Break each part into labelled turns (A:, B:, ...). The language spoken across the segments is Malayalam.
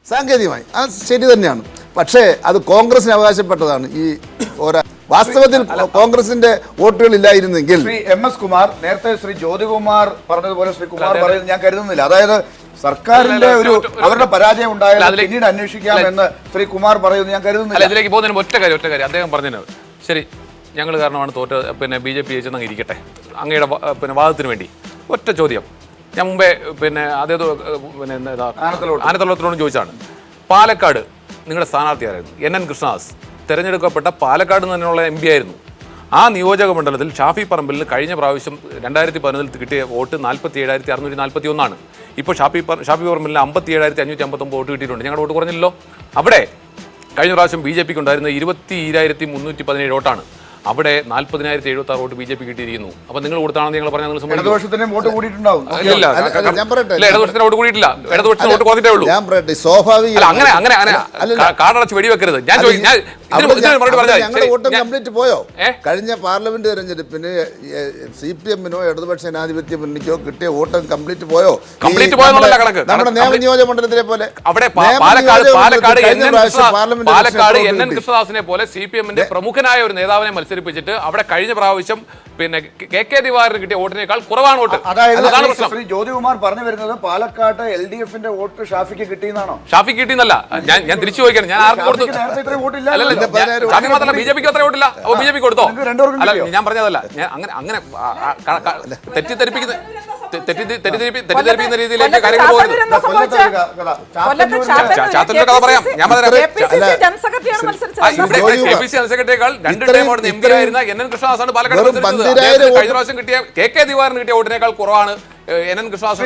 A: സാങ്കേതികമായി അത് ശരി തന്നെയാണ്. പക്ഷേ അത് കോൺഗ്രസിന് അവകാശപ്പെട്ടതാണ്. ഈ വാസ്തവത്തിൽ കോൺഗ്രസിന്റെ വോട്ടുകൾ ഇല്ലായിരുന്നെങ്കിൽ
B: ശ്രീ MS കുമാർ നേരത്തെ ശ്രീ ജ്യോതികുമാർ പറഞ്ഞതുപോലെ ശ്രീ കുമാർ പറയുന്നത് ഞാൻ കരുതുന്നില്ല. അതായത് സർക്കാരിന്റെ ഒരു അവരുടെ പരാജയം ഉണ്ടായാലും പിന്നീട് അന്വേഷിക്കാമെന്ന് ശ്രീ കുമാർ പറയുന്നത് ഞാൻ കരുതുന്നില്ല.
C: ഇതിലേക്ക് പോകുന്നതിന് ഒറ്റ കാര്യം അദ്ദേഹം പറഞ്ഞത് ശരി, ഞങ്ങൾ കാരണമാണ് തോറ്റ് BJP ജയിച്ചെന്ന് ഇരിക്കട്ടെ, അങ്ങയുടെ വാദത്തിന് വേണ്ടി ഒറ്റ ചോദ്യം ഞാൻ മുമ്പേ ആനത്തലത്തിനോട് ചോദിച്ചാണ്. പാലക്കാട് നിങ്ങളുടെ സ്ഥാനാർത്ഥിയായിരുന്നു NN കൃഷ്ണദാസ്, തെരഞ്ഞെടുക്കപ്പെട്ട പാലക്കാട് തന്നെയുള്ള MP ആയിരുന്നു. ആ നിയോജക മണ്ഡലത്തിൽ ഷാഫി പറമ്പിലിന് കഴിഞ്ഞ പ്രാവശ്യം 2011 കിട്ടിയ വോട്ട് 47,641 ഇപ്പോൾ ഷാഫി പറമ്പിലിന് 57,559 വോട്ട് കിട്ടിയിട്ടുണ്ട്. ഞങ്ങളുടെ വോട്ട് കുറഞ്ഞില്ലല്ലോ. അവിടെ കഴിഞ്ഞ പ്രാവശ്യം BJPക്ക് ഉണ്ടായിരുന്ന 22,317 വോട്ടാണ്. അവിടെ 40,076 വോട്ട് BJP കിട്ടിയിരിക്കുന്നു. അപ്പൊ നിങ്ങൾ കൊടുത്താണെന്ന് നിങ്ങൾ പറഞ്ഞാൽ
B: ഇടതുപക്ഷത്തിന് വോട്ട് കൂടിയിട്ടുണ്ടാവും.
C: ഇടതുപക്ഷത്തിന് വോട്ട് കൂടിയിട്ടില്ല, ഇടതുപക്ഷത്തിന് വോട്ട് കുറഞ്ഞിട്ടേ ഉള്ളൂ. കാടടച്ച് വെടിവെക്കരുത്. ഞാൻ
A: പോയോ കഴിഞ്ഞ പാർലമെന്റ് തെരഞ്ഞെടുപ്പിന് CPM-നോ ഇടതുപക്ഷ ജനാധിപത്യ മുന്നണിക്കോ കിട്ടിയ വോട്ട് കംപ്ലീറ്റ് പോയോ? നമ്മുടെ നിയോജക മണ്ഡലത്തിലെ പോലെ അവിടെ
C: പാലക്കാട് NN കൃഷ്ണദാസിനെ പോലെ CPM-ന്റെ പ്രമുഖനായ ഒരു നേതാവിനെ മത്സരിപ്പിച്ചിട്ട് അവിടെ കഴിഞ്ഞ പ്രാവശ്യം KK ദിവാകരന് കിട്ടിയ വോട്ടിനേക്കാൾ കുറവാണ് വോട്ട്.
B: അതായത് ശ്രീ ജ്യോതികുമാർ പറഞ്ഞു വരുന്നത് പാലക്കാട് LDF-ന്റെ വോട്ട് ഷാഫിക്ക് കിട്ടിയെന്നാണോ?
C: ഷാഫിക്ക് കിട്ടിയെന്നല്ല, ഞാൻ തിരിച്ചു ചോദിക്കണം. ഞാൻ ആർക്കും കൊടുത്തു? ഷാഫി മാത്രമല്ല, BJPക്ക് അത്ര വോട്ടില്ല. അപ്പൊ BJP കൊടുത്തോ? അല്ല, ഞാൻ പറഞ്ഞതല്ല. ഞാൻ അങ്ങനെ തെറ്റിദ്ധരിപ്പിക്കുന്ന രീതിയിലേക്ക് കാര്യങ്ങൾ പോകുന്നത്. ചാത്തന്നൂർ കഥ പറയാം. ഞാൻ KPC ജനറൽ സെക്രട്ടറിയേക്കാൾ 2 ടൈം MP ആയിരുന്ന NN കൃഷ്ണദാസാണ് പാലക്കാട് മത്സരിച്ചത്. കഴിഞ്ഞ പ്രാവശ്യം കിട്ടിയ KK ദിവാകരന് കിട്ടിയ വോട്ടിനേക്കാൾ കുറവാണ് NN കൃഷ്ണദാസ്.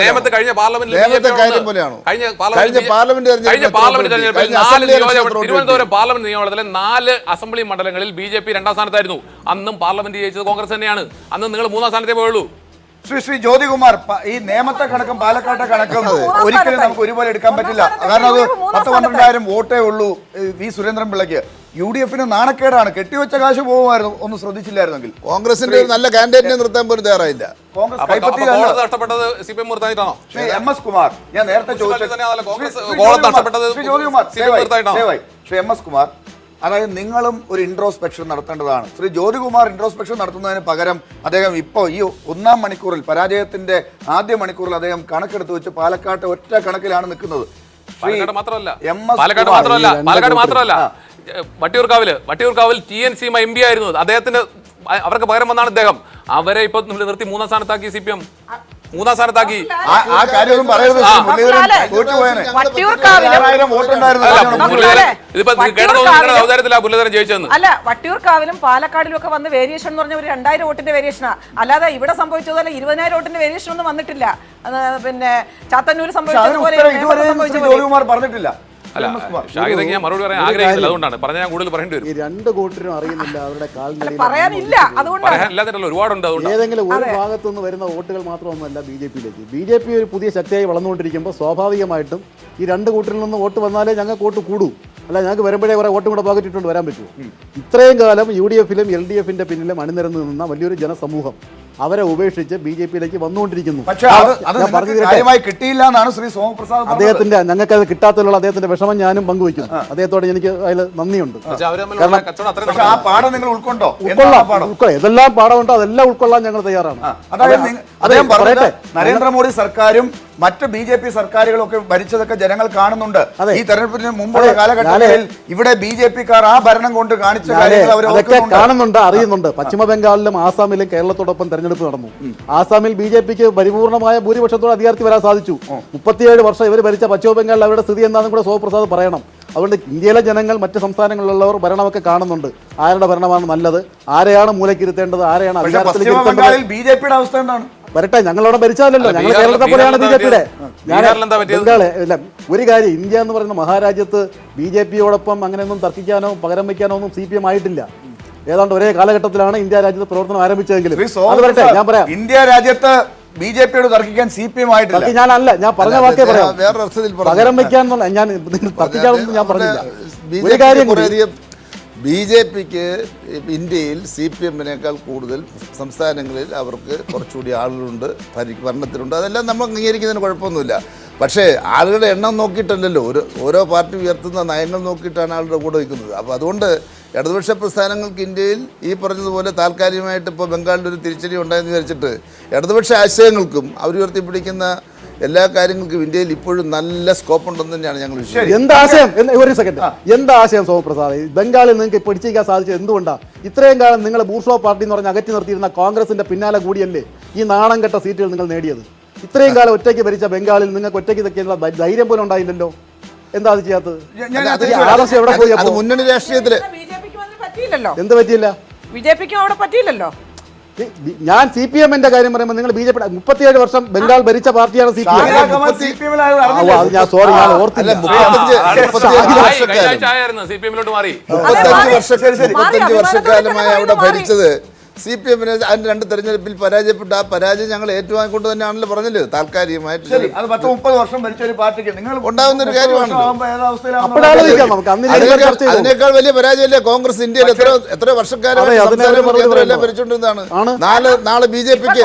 C: നേമത്ത് കഴിഞ്ഞ പാർലമെന്റ് തിരുവനന്തപുരം പാർലമെന്റ് നിയമമണ്ഡലത്തിലെ 4 അസംബ്ലി മണ്ഡലങ്ങളിൽ BJP 2ാം സ്ഥാനത്തായിരുന്നു. അന്നും പാർലമെന്റ് ജയിച്ചത് കോൺഗ്രസ് തന്നെയാണ്. അന്ന് നിങ്ങൾ 3ാം സ്ഥാനത്തേ പോയുള്ളൂ.
B: ശ്രീ ജ്യോതികുമാർ, ഈ നേമത്തെ കണക്കും പാലക്കാട്ടെ കണക്കും ഒരിക്കലും നമുക്ക് ഒരുപോലെ എടുക്കാൻ പറ്റില്ല. കാരണം അത് 10-12,000 വോട്ടേ ഉള്ളൂ V സുരേന്ദ്രൻപിള്ളയ്ക്ക്. UDF-ന് നാണക്കേടാണ്. കെട്ടിവെച്ച കാശ് പോകുമായിരുന്നു, ഒന്ന് ശ്രദ്ധിച്ചില്ലായിരുന്നെങ്കിൽ.
A: കോൺഗ്രസിന്റെ ഒരു നല്ല കാൻഡിഡേറ്റിനെ നിർത്താൻ പോലും തയ്യാറായില്ല.
B: കോൺഗ്രസ്
C: നഷ്ടപ്പെട്ടത് CPM നിർത്തായിട്ടാണോ?
B: ശ്രീ MS കുമാർ, ഞാൻ നേരത്തെ ചോദിച്ചത് ശ്രീ MS കുമാർ, അതായത് നിങ്ങളും ഒരു ഇൻട്രോസ്പെക്ഷൻ നടത്തേണ്ടതാണ്. ശ്രീ ജ്യോതികുമാർ ഇൻട്രോസ്പെക്ഷൻ നടത്തുന്നതിന് പകരം അദ്ദേഹം ഇപ്പോൾ ഈ 1-ാം മണിക്കൂറിൽ, പരാജയത്തിന്റെ ആദ്യ മണിക്കൂറിൽ അദ്ദേഹം കണക്കെടുത്ത് വെച്ച് പാലക്കാട്ട് ഒറ്റ കണക്കിലാണ് നിൽക്കുന്നത്.
C: പാലക്കാട് മാത്രമല്ല, വട്ടിയൂർക്കാവിൽ TNC MP ആയിരുന്നു. അദ്ദേഹത്തിന് അവർക്ക് പകരം വന്നാണ് ഇദ്ദേഹം. അവരെ ഇപ്പൊ നിർത്തി 3ാം സ്ഥാനത്താക്കി CPM. 3ാം സ്ഥാനത്താക്കി.
D: അല്ല, വട്ടിയൂർക്കാവിലും പാലക്കാടിലും ഒക്കെ വന്ന് വേരിയേഷൻ എന്ന് പറഞ്ഞ ഒരു 2000 വോട്ടിന്റെ വേരിയേഷനാ. അല്ലാതെ ഇവിടെ സംഭവിച്ചതുപോലെ 20,000 വോട്ടിന്റെ വേരിയേഷൻ ഒന്നും വന്നിട്ടില്ല. പിന്നെ ചാത്തന്നൂർ സംഭവിച്ചതുപോലെ
B: പറഞ്ഞിട്ടില്ല.
C: അല്ല, ഷാഹിദ് ഞാൻ മറുപടി പറയാൻ ആഗ്രഹിക്കില്ല, അതുകൊണ്ടാണ് പറഞ്ഞാൽ ഞാൻ കൂടുതൽ പറയേണ്ടി വരും.
E: ഈ 2 കൂട്ടരും അറിയുന്നില്ല അവരുടെ
D: പറയാനില്ല,
C: അതുകൊണ്ടാണ് ഒരുപാടുണ്ട്.
E: ഏതെങ്കിലും ഒരു ഭാഗത്തുനിന്ന് വരുന്ന വോട്ടുകൾ മാത്രമൊന്നുമല്ല BJP ഒരു പുതിയ ശക്തിയായി വളർന്നുകൊണ്ടിരിക്കുമ്പോൾ സ്വാഭാവികമായിട്ടും ഈ 2 കൂട്ടരിൽ നിന്ന് വോട്ട് വന്നാലേ ഞങ്ങൾക്ക് വോട്ട് കൂടൂ. അല്ല, ഞങ്ങൾക്ക് വരുമ്പോഴേ കുറെ വോട്ടും കൂടെ പോകറ്റിട്ടുണ്ട് വരാൻ പറ്റുമോ? ഇത്രയും കാലം UDF-ലും LDF-ന്റെ പിന്നിലും അണിനിരന്ന് നിന്ന വലിയൊരു ജനസമൂഹം അവരെ ഉപേക്ഷിച്ച് BJP-യിലേക്ക് വന്നുകൊണ്ടിരിക്കുന്നു. അദ്ദേഹത്തിന്റെ ഞങ്ങൾക്ക് അത് കിട്ടാത്തതിലുള്ള അദ്ദേഹത്തിന്റെ വിഷമം ഞാനും പങ്കുവയ്ക്കുന്നു. അദ്ദേഹത്തോട് എനിക്ക് അതിൽ നന്ദിയുണ്ട്. ഏതെല്ലാം പാഠമുണ്ടോ അതെല്ലാം ഉൾക്കൊള്ളാൻ ഞങ്ങൾ തയ്യാറാണ്.
B: നരേന്ദ്രമോദി സർക്കാരും മറ്റ് BJP സർക്കാരുകളൊക്കെ ഭരിച്ചതൊക്കെ ജനങ്ങൾ കാണുന്നുണ്ട്. ഈ തെരഞ്ഞെടുപ്പിന് മുമ്പുള്ള കാലഘട്ടങ്ങളിൽ ഇവിടെ BJP-ക്കാർ ആ ഭരണം കൊണ്ട് കാണിച്ച കാര്യങ്ങൾ
E: അതൊക്കെ കാണുന്നുണ്ട്, അറിയുന്നുണ്ട്. പശ്ചിമ ബംഗാളിലും ആസാമിലും കേരളത്തോടൊപ്പം തെരഞ്ഞെടുപ്പ് നടന്നു. ആസാമിൽ BJP-ക്ക് പരിപൂർണമായ ഭൂരിപക്ഷത്തോടെ അധികാരത്തിൽ വരാൻ സാധിച്ചു. 37 വർഷം ഇവർ ഭരിച്ച പശ്ചിമ ബംഗാളിൽ അവരുടെ സ്ഥിതി എന്താണെന്ന് കൂടെ സോപ്രസാദ് പറയണം. അതുകൊണ്ട് ഇന്ത്യയിലെ ജനങ്ങൾ മറ്റ് സംസ്ഥാനങ്ങളിലുള്ളവർ ഭരണമൊക്കെ കാണുന്നുണ്ട്. ആരുടെ ഭരണമാണ് നല്ലത്, ആരെയാണ് മൂലക്കിരുത്തേണ്ടത്, ആരെയാണ് അധികാരത്തിലേക്ക്
B: BJP-യുടെ അവസ്ഥ എന്താണ്?
E: വരട്ടെ, ഞങ്ങളവിടെ ഭരിച്ചാലല്ലോ. ഞങ്ങൾ കേരളത്തെ പോലെയാണ് BJP-യുടെ. ബംഗാള് ഒരു കാര്യം, ഇന്ത്യ എന്ന് പറയുന്ന മഹാരാജ്യത്ത് BJP-യോടൊപ്പം അങ്ങനെയൊന്നും തർക്കിക്കാനോ പകരം വയ്ക്കാനോ ഒന്നും CPM ആയിട്ടില്ല. ഏതാണ്ട് ഒരേ കാലഘട്ടത്തിലാണ് ഇന്ത്യ രാജ്യത്ത് പ്രവർത്തനം ആരംഭിച്ചതെങ്കിലും ഞാൻ പറയാം,
B: ഇന്ത്യ രാജ്യത്ത് BJP-യോട് തർക്കിക്കാൻ CPM ആയിട്ടില്ല.
E: ഞാൻ പറഞ്ഞ വാക്കേ പറയാം. പകരം വയ്ക്കാൻ ഞാൻ തർക്കിക്കാനൊന്നും ഞാൻ പറഞ്ഞില്ല. ഒരു കാര്യം
A: BJPക്ക് ഇന്ത്യയിൽ CPM-നേക്കാൾ കൂടുതൽ സംസ്ഥാനങ്ങളിൽ അവർക്ക് കുറച്ചുകൂടി ആളുകളുണ്ട്, ഭരണത്തിലുണ്ട്. അതെല്ലാം നമ്മൾ അംഗീകരിക്കുന്നതിന് കുഴപ്പമൊന്നുമില്ല. പക്ഷേ ആളുകളുടെ എണ്ണം നോക്കിയിട്ടല്ലല്ലോ, ഓരോ പാർട്ടി ഉയർത്തുന്ന നയങ്ങൾ നോക്കിയിട്ടാണ് ആളുടെ കൂടെ വയ്ക്കുന്നത്. അപ്പോൾ അതുകൊണ്ട് ഇടതുപക്ഷ പ്രസ്ഥാനങ്ങൾക്ക് ഇന്ത്യയിൽ ഈ പറഞ്ഞതുപോലെ താൽക്കാലികമായിട്ട് ഇപ്പോൾ ബംഗാളിൽ ഒരു തിരിച്ചടി ഉണ്ടായെന്ന് വിചാരിച്ചിട്ട് ഇടതുപക്ഷ ആശയങ്ങൾക്കും അവർ ഉയർത്തിപ്പിടിക്കുന്ന എല്ലാ കാര്യങ്ങൾക്കും ഇന്ത്യയിൽ ഇപ്പോഴും നല്ല സ്കോപ്പ് ഉണ്ടെന്ന് തന്നെയാണ് ഞങ്ങൾ വിശ്വസിക്കുന്നത്.
E: എന്താശയം ഒരു സെക്കൻഡ്, എന്താശയം സോമപ്രസാദ്? ബംഗാളിൽ നിങ്ങൾക്ക് പിടിച്ചിരിക്കാൻ സാധിച്ചത് എന്തുകൊണ്ടാണ്? ഇത്രയും കാലം നിങ്ങൾ ബൂർഷോ പാർട്ടി എന്ന് പറഞ്ഞ് അകറ്റി നിർത്തിയിരുന്ന കോൺഗ്രസിന്റെ പിന്നാലെ കൂടിയല്ലേ ഈ നാണം കെട്ട സീറ്റുകൾ നിങ്ങൾ നേടിയത്? ഇത്രയും കാലം ഒറ്റയ്ക്ക് ഭരിച്ച ബംഗാളിൽ നിങ്ങൾക്ക് ഒറ്റയ്ക്ക് നിൽക്കാനുള്ള ധൈര്യം പോലും ഉണ്ടായില്ലല്ലോ. എന്താ അത് ചെയ്യാത്തത്? ആദർശം എവിടെ പോയി?
A: അത് മുന്നണി രാഷ്ട്രീയത്തില്
E: എന്ത് പറ്റിയില്ല?
D: BJPക്കും അവിടെ പറ്റിയില്ലല്ലോ.
E: ഞാൻ CPM-ന്റെ കാര്യം പറയുമ്പോൾ നിങ്ങൾ BJP 37 വർഷം ബംഗാൾ ഭരിച്ച പാർട്ടിയാണ് CPM. ഞാൻ സോറി, ഞാൻ ഓർത്തില്ല.
A: 35 വർഷക്കാലമായി അവിടെ ഭരിച്ചത് CPM-ന് അതിന്റെ 2 തെരഞ്ഞെടുപ്പിൽ പരാജയപ്പെട്ടു. ആ പരാജയം ഞങ്ങൾ ഏറ്റുവാങ്ങിക്കൊണ്ട് തന്നെയാണല്ലോ പറഞ്ഞത്. താൽക്കാലികമായിട്ട്
B: അത് 10-30 വർഷം ഭരിച്ച ഒരു പാർട്ടിക്ക് നിങ്ങൾ
A: ഉണ്ടാവുന്ന ഒരു കാര്യമാണല്ലോ.
E: നമുക്ക്
A: അതിനേക്കാൾ വലിയ പരാജയമല്ലേ കോൺഗ്രസ് ഇന്ത്യയിൽ എത്ര വർഷക്കാലമായി ഭരിച്ചുകൊണ്ടിരുന്നതാണ്. നാളെ BJPക്ക്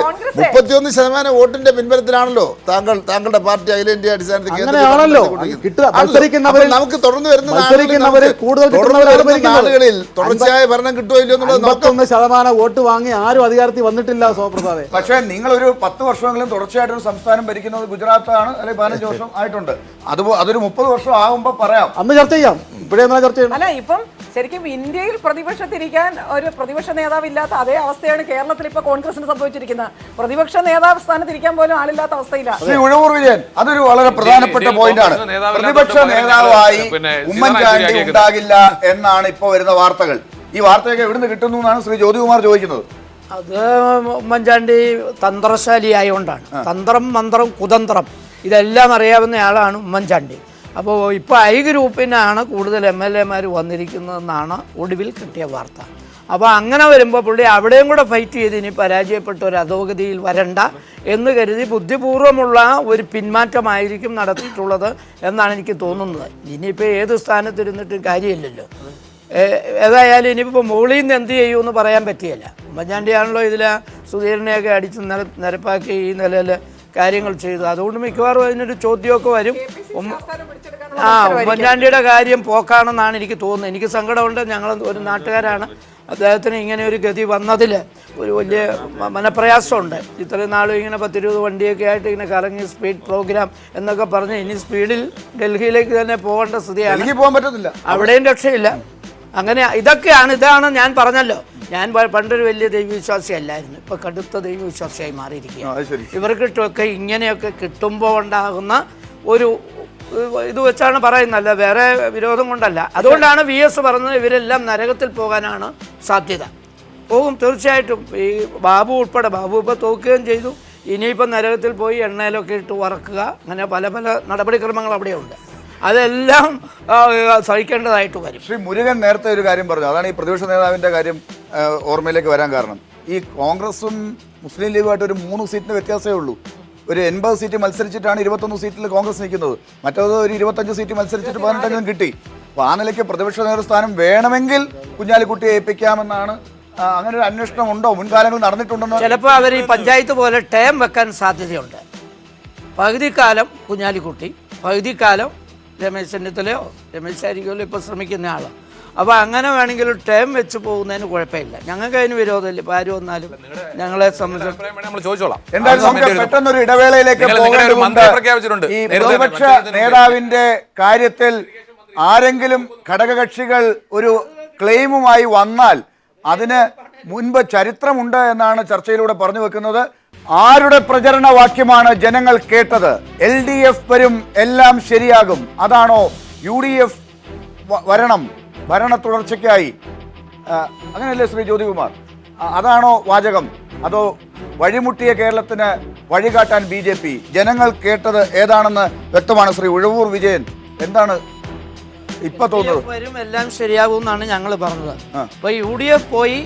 A: 31% വോട്ടിന്റെ പിൻബലത്തിലാണല്ലോ താങ്കളുടെ പാർട്ടി അഖിലേന്ത്യാ അടിസ്ഥാനത്തിൽ നമുക്ക് തുടർന്ന് വരുന്ന നാളുകളിൽ തുടർച്ചയായ ഭരണം കിട്ടുമോ ഇല്ലയോ എന്നുള്ളത്
E: 51% വോട്ട് വാങ്ങി ആരും അധികാരത്തിൽ വന്നിട്ടില്ല സോമപ്രസാദെ.
B: പക്ഷേ നിങ്ങൾ ഒരു 10 വർഷമെങ്കിലും തുടർച്ചയായിട്ട് ഒരു സംസ്ഥാനം ഭരിക്കുന്നത് ഗുജറാത്താണ്, അല്ലെങ്കിൽ 15 വർഷം ആയിട്ടുണ്ട്. അതൊരു 30 വർഷം ആകുമ്പോൾ പറയാം,
E: അന്ന് ചർച്ച ചെയ്യാം. ഇപ്പോഴേ ചർച്ച ചെയ്യണം.
D: അല്ല, ഇപ്പം ശരിക്കും ഇന്ത്യയിൽ പ്രതിപക്ഷത്തിരിക്കാൻ ഒരു പ്രതിപക്ഷ നേതാവ് ഇല്ലാത്ത അതേ അവസ്ഥയാണ് കേരളത്തിൽ ഇപ്പൊ കോൺഗ്രസിന് സംഭവിച്ചിരിക്കുന്നത്. പ്രതിപക്ഷ നേതാവ് സ്ഥാനത്തിരിക്കാൻ പോലും ആളില്ലാത്ത അവസ്ഥയിലാണ്.
B: ശ്രീ ഉഴവൂർ വിജയൻ, അതൊരു വളരെ പ്രധാനപ്പെട്ട പോയിന്റാണ്. പ്രതിപക്ഷ നേതാവായി ഉമ്മൻചാണ്ടി ഉണ്ടാകില്ല എന്നാണ് ഇപ്പോൾ വരുന്ന വാർത്തകൾ. ഈ വാർത്തയൊക്കെ എവിടുന്ന് കിട്ടുന്നു എന്നാണ് ശ്രീ ജ്യോതികുമാർ ചോദിക്കുന്നത്.
F: അത് ഉമ്മൻചാണ്ടി തന്ത്രശാലി ആയതുകൊണ്ടാണ്. തന്ത്രം, മന്ത്രം, കുതന്ത്രം ഇതെല്ലാം അറിയാവുന്ന ആളാണ് ഉമ്മൻചാണ്ടി. അപ്പോൾ ഇപ്പോൾ ഐ ഗ്രൂപ്പിനാണ് കൂടുതൽ MLA-മാർ വന്നിരിക്കുന്നതെന്നാണ് ഒടുവിൽ കിട്ടിയ വാർത്ത. അപ്പോൾ അങ്ങനെ വരുമ്പോൾ പുള്ളി അവിടെയും കൂടെ ഫൈറ്റ് ചെയ്ത് ഇനി പരാജയപ്പെട്ട ഒരു അധോഗതിയിൽ വരണ്ട എന്ന് കരുതി ബുദ്ധിപൂർവ്വമുള്ള ഒരു പിന്മാറ്റമായിരിക്കും നടത്തിയിട്ടുള്ളത് എന്നാണ് എനിക്ക് തോന്നുന്നത്. ഇനിയിപ്പോൾ ഏത് സ്ഥാനത്തിരുന്നിട്ടും കാര്യമില്ലല്ലോ. ഏതായാലും ഇനിയിപ്പോൾ മുകളിൽ നിന്ന് എന്ത് ചെയ്യുമെന്ന് പറയാൻ പറ്റിയല്ല. ഉമ്മൻചാണ്ടിയാണല്ലോ ഇതിൽ സുധീരനെയൊക്കെ അടിച്ച് നിരപ്പാക്കി ഈ നിലയിൽ കാര്യങ്ങൾ ചെയ്തു. അതുകൊണ്ട് മിക്കവാറും അതിനൊരു ചോദ്യമൊക്കെ വരും. ഉമ്മൻചാണ്ടിയുടെ കാര്യം പോക്കാണെന്നാണ് എനിക്ക് തോന്നുന്നത്. എനിക്ക് സങ്കടമുണ്ട്. ഞങ്ങൾ ഒരു നാട്ടുകാരാണ്. അദ്ദേഹത്തിന് ഇങ്ങനെ ഒരു ഗതി വന്നതിൽ ഒരു വലിയ മനപ്രയാസമുണ്ട്. ഇത്രയും നാളും ഇങ്ങനെ 10-20 വണ്ടിയൊക്കെ ആയിട്ട് ഇങ്ങനെ കറങ്ങി സ്പീഡ് പ്രോഗ്രാം എന്നൊക്കെ പറഞ്ഞ് ഇനി സ്പീഡിൽ ഡൽഹിയിലേക്ക് തന്നെ പോകേണ്ട സ്ഥിതിയാണ്.
B: പോകാൻ പറ്റത്തില്ല,
F: അവിടെയും രക്ഷയില്ല. അങ്ങനെ ഇതാണ് ഞാൻ പറഞ്ഞല്ലോ. ഞാൻ പണ്ടൊരു വലിയ ദൈവവിശ്വാസി അല്ലായിരുന്നു. ഇപ്പൊ കടുത്ത ദൈവവിശ്വാസിയായി മാറിയിരിക്കുകയാണ്. ഇവർക്കിട്ടൊക്കെ ഇങ്ങനെയൊക്കെ കിട്ടുമ്പോൾ ഉണ്ടാകുന്ന ഒരു ഇത് വെച്ചാണ് പറയുന്നല്ല, വേറെ വിരോധം കൊണ്ടല്ല. അതുകൊണ്ടാണ് VS പറഞ്ഞത് ഇവരെല്ലാം നരകത്തിൽ പോകാനാണ് സാധ്യത. പോകും തീർച്ചയായിട്ടും. ഈ ബാബു ഉൾപ്പെടെ, ബാബു ഇപ്പോൾ തോക്കുകയും ചെയ്തു. ഇനിയിപ്പോൾ നരകത്തിൽ പോയി എണ്ണയിലൊക്കെ ഇട്ട് വറക്കുക, അങ്ങനെ പല നടപടിക്രമങ്ങൾ അവിടെയുണ്ട്. അതെല്ലാം സഹിക്കേണ്ടതായിട്ട് വരും.
B: ശ്രീ മുരുകൻ നേരത്തെ ഒരു കാര്യം പറഞ്ഞു, അതാണ് ഈ പ്രതിപക്ഷ നേതാവിൻ്റെ കാര്യം ഓർമ്മയിലേക്ക് വരാൻ കാരണം. ഈ കോൺഗ്രസും മുസ്ലിം ലീഗുമായിട്ട് ഒരു 3 സീറ്റിന് വ്യത്യാസമേ ഉള്ളൂ. ഒരു 80 സീറ്റ് മത്സരിച്ചിട്ടാണ് 21 സീറ്റിൽ കോൺഗ്രസ് നിൽക്കുന്നത്. മറ്റേത് ഒരു 25 സീറ്റ് മത്സരിച്ചിട്ട് 18 കിട്ടി. അപ്പോൾ ആ നിലയ്ക്ക് പ്രതിപക്ഷ നേതൃസ്ഥാനം വേണമെങ്കിൽ കുഞ്ഞാലിക്കുട്ടിയെ ഏൽപ്പിക്കാമെന്നാണ്. അങ്ങനെ ഒരു അന്വേഷണം ഉണ്ടോ, മുൻകാലങ്ങളിൽ നടന്നിട്ടുണ്ടെന്ന്?
F: ചിലപ്പോൾ അവർ ഈ പഞ്ചായത്ത് പോലെ ടേം വെക്കാൻ സാധ്യതയുണ്ട്. പകുതിക്കാലം കുഞ്ഞാലിക്കുട്ടി, പകുതിക്കാലം രമേശ് ചെന്നിത്തലയോ രമേശായിരിക്കുമല്ലോ ഇപ്പോൾ ശ്രമിക്കുന്ന ആൾ. അപ്പോൾ അങ്ങനെ വേണമെങ്കിൽ ടേം വെച്ച് പോകുന്നതിന് കുഴപ്പമില്ല. ഞങ്ങൾക്ക് അതിന് വിരോധമില്ല. ഇപ്പോൾ ആര് വന്നാലും ഞങ്ങളെ സംബന്ധിച്ചോളാം.
B: പെട്ടെന്നൊരു ഇടവേളയിലേക്ക് പോകേണ്ടതുണ്ട്. ഈ പ്രതിപക്ഷ നേതാവിന്റെ കാര്യത്തിൽ ആരെങ്കിലും ഘടകകക്ഷികൾ ഒരു ക്ലെയിമുമായി വന്നാൽ അതിന് മുൻപ് ചരിത്രമുണ്ട് എന്നാണ് ചർച്ചയിലൂടെ പറഞ്ഞു വെക്കുന്നത്. ആരുടെ പ്രചരണ വാക്യമാണ് ജനങ്ങൾ കേട്ടത്? LDF വരും, എല്ലാം ശരിയാകും. അതാണോ UDF വരണം ഭരണ തുടർച്ചയ്ക്കായി? അങ്ങനെയല്ലേ ശ്രീ ജ്യോതികുമാർ? അതാണോ വാചകം? അതോ വഴിമുട്ടിയ കേരളത്തിന് വഴികാട്ടാൻ BJP? ജനങ്ങൾ കേട്ടത് ഏതാണെന്ന് വ്യക്തമാണ്. ശ്രീ ഉഴവൂർ വിജയൻ, എന്താണ് ഇപ്പൊ തോന്നുന്നത്?
F: വരും, എല്ലാം ശരിയാകും എന്നാണ് ഞങ്ങൾ പറഞ്ഞത്. അപ്പോൾ UDF പോയി,